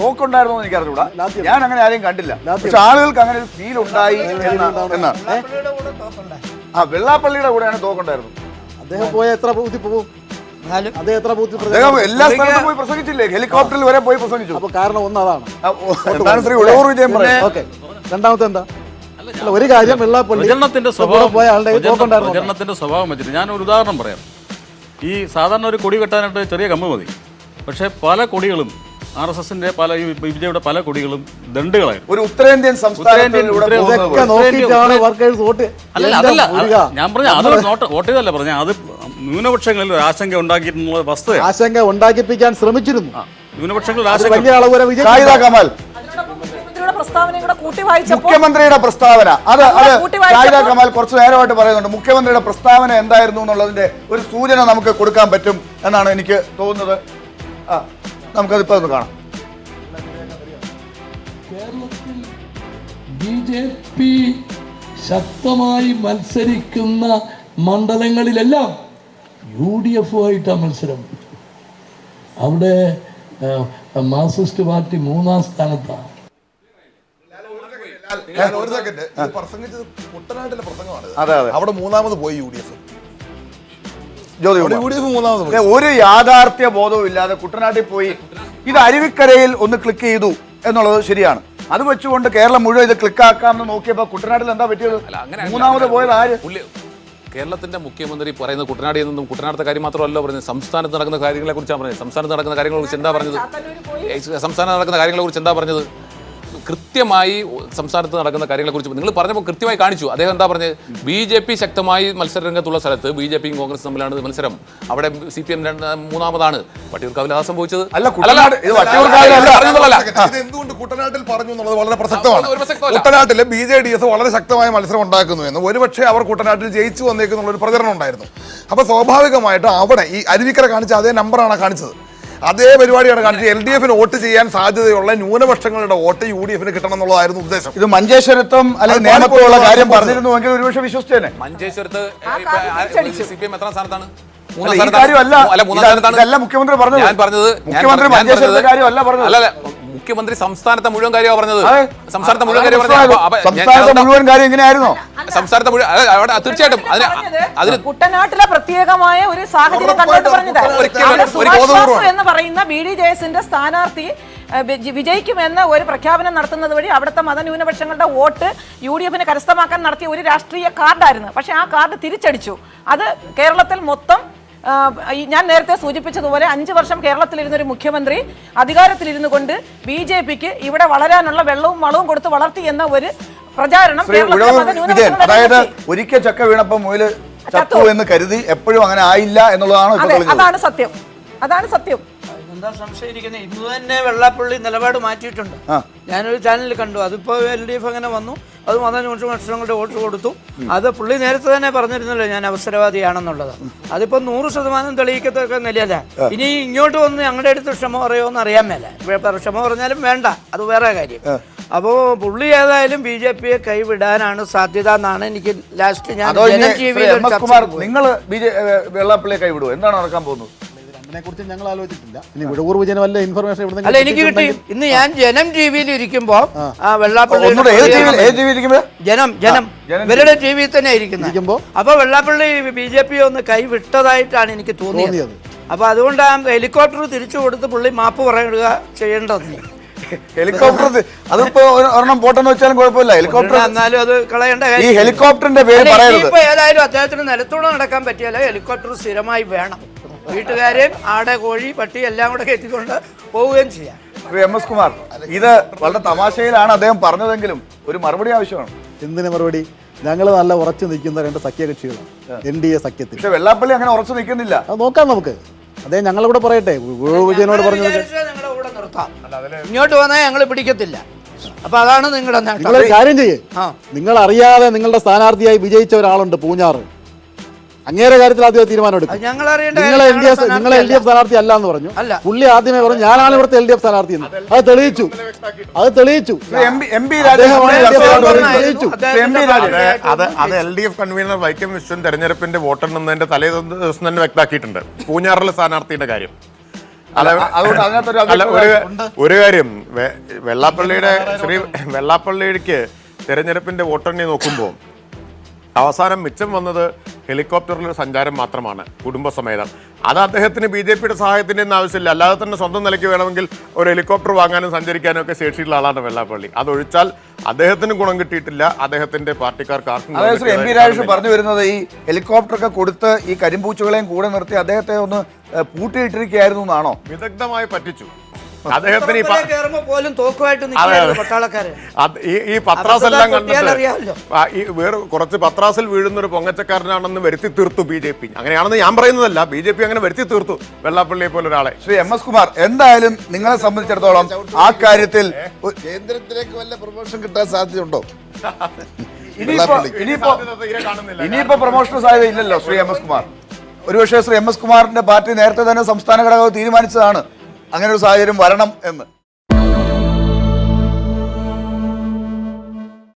B: തോക്കുണ്ടായിരുന്നോ എന്ന് എനിക്കറിഞ്ഞൂടാ. ഞാൻ അങ്ങനെ ആരെയും കണ്ടില്ല. പക്ഷെ ആളുകൾക്ക് അങ്ങനെ ഒരു ഫീൽ ഉണ്ടായി എന്നാണ്. വെള്ളാപ്പള്ളിയുടെ കൂടെയാണ് തോക്കുണ്ടായിരുന്നു.
E: അദ്ദേഹം പോയ എത്ര ബൂത്തിൽ പോകും?
B: അദ്ദേഹം എല്ലാ സ്ഥലത്തും പോയി പ്രസംഗിച്ചില്ലേ? ഹെലികോപ്റ്ററിൽ വരെ പോയി പ്രസംഗിച്ചു.
E: അപ്പൊ കാരണം ഒന്നതാണ്.
B: ശ്രീ ഉഴവൂർ വിജയം പറയാം.
E: രണ്ടാമത്തെ എന്താ? ഒരു കാര്യം,
G: പ്രചരണത്തിന്റെ സ്വഭാവം വെച്ചിട്ട് ഞാൻ ഒരു ഉദാഹരണം പറയാം. ഈ സാധാരണ ഒരു കൊടി കെട്ടാനായിട്ട് ചെറിയ കമ്പ് മതി. പക്ഷെ പല കൊടികളും RSSന്റെ പല BJPയുടെ പല കൊടികളും ദണ്ഡുകളായിരുന്നു.
B: ഒരു ഉത്തരേന്ത്യൻ
G: അതല്ല ഞാൻ പറഞ്ഞ അത് വോട്ട് ചെയ്തല്ല പറഞ്ഞ അത് ന്യൂനപക്ഷങ്ങളിൽ ഒരു ആശങ്ക ഉണ്ടാക്കിയിട്ടുള്ള വസ്തുത.
E: ആശങ്ക ഉണ്ടാക്കിപ്പിക്കാൻ ശ്രമിച്ചിരുന്നു
G: ന്യൂനപക്ഷങ്ങളിൽ ആശങ്ക.
E: വലിയ അളവ്
D: പ്രസ്താവനയും കൂടെ കൂട്ടി വായിച്ചപ്പോൾ
B: മുഖ്യമന്ത്രിയുടെ പ്രസ്താവന അത്
D: അത് കൂട്ടി വായിച്ചപ്പോൾ-
B: ഷാഹിദ കമാൽ കുറച്ച് നേരമായിട്ട് പറയുന്നുണ്ട്. മുഖ്യമന്ത്രിയുടെ പ്രസ്താവന എന്തായിരുന്നു എന്നുള്ളതിന്റെ ഒരു സൂചന നമുക്ക് കൊടുക്കാൻ പറ്റും എന്നാണ് എനിക്ക് തോന്നുന്നത്. നമുക്കതിപ്പോ ഒന്ന് കാണാം.
H: കേരളത്തിൽ BJP ശക്തമായി മത്സരിക്കുന്ന മണ്ഡലങ്ങളിലെല്ലാം UDF-ആയിട്ടാണ് മത്സരം. അവിടെ മാർക്സിസ്റ്റ് പാർട്ടി 3-ാം സ്ഥാനത്താണ്.
I: ഒരു സെക്കൻഡ്, പ്രസംഗിച്ചത് കുട്ടനാട്ടിലെ പ്രസംഗമാണ്.
B: അതെ.
I: അവിടെ മൂന്നാമത് പോയി UDF.
B: UDF
I: മൂന്നാമത് പോയി.
B: ഒരു യാഥാർത്ഥ്യ ബോധവും ഇല്ലാതെ കുട്ടനാട്ടിൽ പോയി ഇത് അരുവിക്കരയിൽ ഒന്ന് ക്ലിക്ക് ചെയ്തു എന്നുള്ളത് ശരിയാണ്. അത് വെച്ചുകൊണ്ട് കേരളം മുഴുവൻ ഇത് ക്ലിക്കാക്കാമെന്ന് നോക്കിയപ്പോൾ കുട്ടനാട്ടിൽ എന്താ പറ്റിയത്? മൂന്നാമത് പോയത് ആര്?
C: കേരളത്തിന്റെ മുഖ്യമന്ത്രി പറയുന്നത് കുട്ടനാടിൽ നിന്നും കുട്ടനാടത്തെ കാര്യം മാത്രമല്ല പറഞ്ഞത്, സംസ്ഥാനത്ത് നടക്കുന്ന കാര്യങ്ങളെ കുറിച്ചാണ് പറഞ്ഞത്. സംസ്ഥാനത്ത് നടക്കുന്ന കാര്യങ്ങളെ കുറിച്ച് എന്താ പറഞ്ഞത്? സംസ്ഥാനത്ത് നടക്കുന്ന കാര്യങ്ങളെ കുറിച്ച് എന്താ പറഞ്ഞത്? കൃത്യമായി സംസ്ഥാനത്ത് നടക്കുന്ന കാര്യങ്ങളെക്കുറിച്ച് നിങ്ങൾ പറഞ്ഞപ്പോൾ കൃത്യമായി കാണിച്ചു. അദ്ദേഹം എന്താ പറഞ്ഞത്? BJP ശക്തമായി മത്സര രംഗത്തുള്ള സ്ഥലത്ത് BJPയും കോൺഗ്രസ് തമ്മിലാണ് മത്സരം. അവിടെ CPM മൂന്നാമതാണ്. വട്ടിയൂർക്കാവിൽ ആ സംഭവിച്ചത്
I: എന്തുകൊണ്ട് കുട്ടനാട്ടിൽ പറഞ്ഞു എന്നുള്ളത് വളരെ പ്രസക്തമാണ്. കുട്ടനാട്ടിലെ BJDS വളരെ ശക്തമായ മത്സരം ഉണ്ടാക്കുന്നു എന്ന് ഒരുപക്ഷെ അവർ കുട്ടനാട്ടിൽ ജയിച്ചു വന്നേക്കുന്നുള്ള ഒരു പ്രചരണം ഉണ്ടായിരുന്നു. അപ്പൊ സ്വാഭാവികമായിട്ട് അവിടെ ഈ അരുവിക്കര കാണിച്ച അതേ നമ്പറാണ് കാണിച്ചത്, അതേ പരിപാടിയാണ് കാണിച്ചത്. LDF-ന് വോട്ട് ചെയ്യാൻ സാധ്യതയുള്ള ന്യൂനപക്ഷങ്ങളുടെ വോട്ട് UDF-ന് കിട്ടണം എന്നുള്ളതായിരുന്നു ഉദ്ദേശം.
B: ഇത് മഞ്ചേശ്വരത്തും അല്ലെങ്കിൽ നേമത്തുള്ള കാര്യം പറഞ്ഞിരുന്നുവെങ്കിൽ ഒരുപക്ഷെ വിശ്വസിച്ചേനെ.
C: മഞ്ചേശ്വരത്ത് CPM എത്രാം സ്ഥാനത്താണ്?
B: മുഖ്യമന്ത്രി പറഞ്ഞത്.
C: ഞാൻ പറഞ്ഞത്
B: മഞ്ചേശ്വരത്തെ കാര്യമല്ല പറഞ്ഞത്.
C: അല്ല, മുഖ്യമന്ത്രി സംസ്ഥാനത്തെ മുഴുവൻ കാര്യമാണ് പറഞ്ഞത്. സംസ്ഥാനത്തെ മുഴുവൻ കാര്യം
B: സംസ്ഥാനത്തെ മുഴുവൻ കാര്യം എങ്ങനെയായിരുന്നോ?
C: സംസ്ഥാനത്തെ മുഴുവൻ തീർച്ചയായിട്ടും അതിന്
D: കുട്ടനാട്ടിലെ പ്രത്യേകമായ ഒരു സാഹചര്യം കണ്ടിട്ട് പറഞ്ഞത് എന്ന് പറയുന്ന BDJS-ന്റെ സ്ഥാനാർത്ഥി വിജയിക്കുമെന്ന് ഒരു പ്രഖ്യാപനം നടത്തുന്നത് വഴി അവിടുത്തെ മതന്യൂനപക്ഷങ്ങളുടെ വോട്ട് UDF-ന് കരസ്ഥമാക്കാൻ നടത്തിയ ഒരു രാഷ്ട്രീയ കാർഡായിരുന്നു. പക്ഷെ ആ കാർഡ് തിരിച്ചടിച്ചു. അത് കേരളത്തിൽ മൊത്തം ഞാൻ നേരത്തെ സൂചിപ്പിച്ചതുപോലെ 5 വർഷം കേരളത്തിലിരുന്നൊരു മുഖ്യമന്ത്രി അധികാരത്തിലിരുന്നു കൊണ്ട് BJP-ക്ക് ഇവിടെ വളരാനുള്ള വെള്ളവും വളവും കൊടുത്ത് വളർത്തി എന്ന ഒരു പ്രചാരണം
B: അതായത് ഒരിക്കൽ ചക്ക വീണപ്പം മുയല് ചത്തു എന്ന് കരുതി എപ്പോഴും അങ്ങനെ ആയില്ല എന്നുള്ളതാണ്.
D: അതാണ് സത്യം. അതാണ് സത്യം.
F: എന്താ സംശയിക്കുന്നത്? ഇന്ന് തന്നെ വെള്ളാപ്പള്ളി നിലപാട് മാറ്റിയിട്ടുണ്ട്. ഞാനൊരു ചാനലിൽ കണ്ടു. അതിപ്പോ LDF അങ്ങനെ വന്നു, അത് മതന്യൂനപക്ഷങ്ങളുടെ വോട്ട് കൊടുത്തു. അത് പുള്ളി നേരത്തെ തന്നെ പറഞ്ഞിരുന്നല്ലോ ഞാൻ അവസരവാദിയാണെന്നുള്ളത്. അതിപ്പോ 100% തെളിയിക്കത്തക്ക നിലയല്ല. ഇനി ഇങ്ങോട്ട് വന്ന് ഞങ്ങളുടെ അടുത്ത് ക്ഷമ പറയുമോന്ന് അറിയാൻ മേല. ക്ഷമ പറഞ്ഞാലും വേണ്ട, അത് വേറെ കാര്യം. അപ്പോ പുള്ളി ഏതായാലും BJP-യെ കൈവിടാനാണ് സാധ്യത എന്നാണ് എനിക്ക് ലാസ്റ്റ് ഞാൻ
B: നിങ്ങൾ വെള്ളാപ്പള്ളിയെ കൈവിടുവോ? എന്താണ് നടക്കാൻ പോകുന്നത്?
E: അതിനെക്കുറിച്ച് ഞങ്ങൾ ആലോചിച്ചിട്ടില്ല. ഇനി വിടവൂർ വിജയന് വല്ല ഇൻഫർമേഷൻ
F: അല്ല എനിക്ക് കിട്ടി. ഇന്ന് ഞാൻ ജനം TV-യിൽ ഇരിക്കുമ്പോ വെള്ളാപ്പള്ളി ജനം ഇവരുടെ TV തന്നെ ഇരിക്കുമ്പോ അപ്പൊ വെള്ളാപ്പള്ളി BJP ഒന്ന് കൈവിട്ടതായിട്ടാണ് എനിക്ക് തോന്നിയത്. അപ്പൊ അതുകൊണ്ട് ആ ഹെലികോപ്റ്റർ തിരിച്ചു കൊടുത്ത് പുള്ളി മാപ്പ് പറയുക ചെയ്യേണ്ടത്.
B: ഹെലികോപ്റ്റർ അതിപ്പോ ഒരെണ്ണം പോട്ടെന്ന് വെച്ചാലും കുഴപ്പമില്ല. ഹെലികോപ്റ്റർ
F: എന്നാലും അത് കളയേണ്ട
B: ഈ ഹെലികോപ്റ്ററിന്റെ പേര് പറയരുത്.
F: ഇപ്പൊ ഏതായാലും അദ്ദേഹത്തിന് നിലത്തൂടെ നടക്കാൻ പറ്റിയല്ല, ഹെലികോപ്റ്റർ സ്ഥിരമായി വേണം. വീട്ടുകാരെയും ആടെ കോഴി പട്ടി എല്ലാം കൂടെ കയറ്റിക്കൊണ്ട് പോവുകയും ചെയ്യാം.
B: MS കുമാർ, ഇത് വളരെ തമാശയിലാണ് അദ്ദേഹം പറഞ്ഞതെങ്കിലും ഒരു മറുപടി ആവശ്യമാണ്.
E: എന്തിനു മറുപടി? ഞങ്ങൾ നല്ല ഉറച്ചു നിൽക്കുന്ന 2 സഖ്യകക്ഷികളാണ് NDA സഖ്യത്തിൽ.
B: പക്ഷെ വെള്ളാപ്പള്ളി അങ്ങനെ ഉറച്ചു നിൽക്കുന്നില്ല.
E: അത് നോക്കാം നമുക്ക്. അദ്ദേഹം ഞങ്ങളോട് പറയട്ടെ, വിജയനോട് പറഞ്ഞു
F: ഞങ്ങളുടെ കൂടെ നിർത്താം, ഇങ്ങോട്ട് വന്നാൽ ഞങ്ങൾ പിടിക്കത്തില്ല. അപ്പൊ അതാണ് നിങ്ങളുടെ
E: നിങ്ങൾ കാര്യം ചെയ്യേ. നിങ്ങൾ അറിയാതെ നിങ്ങളുടെ സ്ഥാനാർത്ഥിയായി വിജയിച്ച ഒരാളുണ്ട് പൂഞ്ഞാറ്. അങ്ങേരെ കാര്യത്തിൽ ആദ്യം തീരുമാനം എടുക്കും. നിങ്ങൾ LDF സ്ഥാനാർത്ഥി അല്ല എന്ന് പറഞ്ഞു. പുള്ളി ആദ്യമേ പറഞ്ഞു ഞാനാണ് ഇവിടുത്തെ LDF സ്ഥാനാർത്ഥി എന്ന്. അത് തെളിയിച്ചു.
J: അത് LDF കൺവീനർ വൈക്കം വിശ്വൻ തെരഞ്ഞെടുപ്പിന്റെ വോട്ടെണ്ണുന്നതിന്റെ തലേ ദിവസം തന്നെ വ്യക്തമാക്കിയിട്ടുണ്ട് പൂഞ്ഞാറിലെ സ്ഥാനാർത്ഥിയുടെ കാര്യം. ഒരു കാര്യം, വെള്ളാപ്പള്ളിക്ക് തെരഞ്ഞെടുപ്പിന്റെ വോട്ടെണ്ണി നോക്കുമ്പോൾ അവസാനം മിച്ചം വന്നത് ഹെലികോപ്റ്ററിൽ സഞ്ചാരം മാത്രമാണ് കുടുംബസമേതം. അത് അദ്ദേഹത്തിന് BJP-യുടെ സഹായത്തിൻ്റെ ഒന്നും ആവശ്യമില്ല. അല്ലാതെ തന്നെ സ്വന്തം നിലയ്ക്ക് വേണമെങ്കിൽ ഒരു ഹെലികോപ്റ്റർ വാങ്ങാനും സഞ്ചരിക്കാനും ഒക്കെ ശേഷിയുള്ള ആളാണ് വെള്ളാപ്പള്ളി. അതൊഴിച്ചാൽ അദ്ദേഹത്തിന് ഗുണം കിട്ടിയിട്ടില്ല, അദ്ദേഹത്തിന്റെ പാർട്ടിക്കാർക്ക് ആർക്കും.
B: അതായത് MP രാജേഷ് പറഞ്ഞു വരുന്നത് ഈ ഹെലികോപ്റ്ററൊക്കെ കൊടുത്ത് ഈ കരിമ്പൂച്ചുകളെയും കൂടെ നിർത്തി അദ്ദേഹത്തെ ഒന്ന് പൂട്ടിയിട്ടിരിക്കുകയായിരുന്നു എന്നാണോ?
J: വിദഗ്ധമായി പറ്റിച്ചു. അദ്ദേഹത്തിന്
F: കയറുമ്പോ പോലും തോക്കുമായിട്ട് നിൽക്കുകയായിരുന്നു പട്ടാളക്കാര്.
J: ഈ പത്രാസ് എല്ലാം കണ്ടിട്ട്
F: അറിയാമല്ലോ.
J: ഈ വേറെ കുറച്ച് പത്രാസിൽ വീഴുന്ന ഒരു പൊങ്ങച്ചക്കാരനാണെന്ന് വരുത്തി തീർത്തു BJP. അങ്ങനെയാണെന്ന് ഞാൻ പറയുന്നതല്ല, BJP അങ്ങനെ വരുത്തി തീർത്തു വെള്ളാപ്പള്ളിയെ പോലെ ഒരാളെ.
B: ശ്രീ MS കുമാർ, എന്തായാലും നിങ്ങളെ സംബന്ധിച്ചിടത്തോളം ആ കാര്യത്തിൽ
A: കേന്ദ്രത്തിലേക്ക് വല്ല പ്രൊമോഷൻ കിട്ടാൻ സാധ്യതയുണ്ടോ?
B: ഇനിയിപ്പോ പ്രൊമോഷൻ സാധ്യത ഇല്ലല്ലോ ശ്രീ MS കുമാർ. ഒരുപക്ഷെ ശ്രീ MS കുമാറിന്റെ പാർട്ടി നേരത്തെ തന്നെ സംസ്ഥാന ഘടകം തീരുമാനിച്ചതാണ് അങ്ങനെ ഒരു സാഹചര്യം വരണം എന്ന്.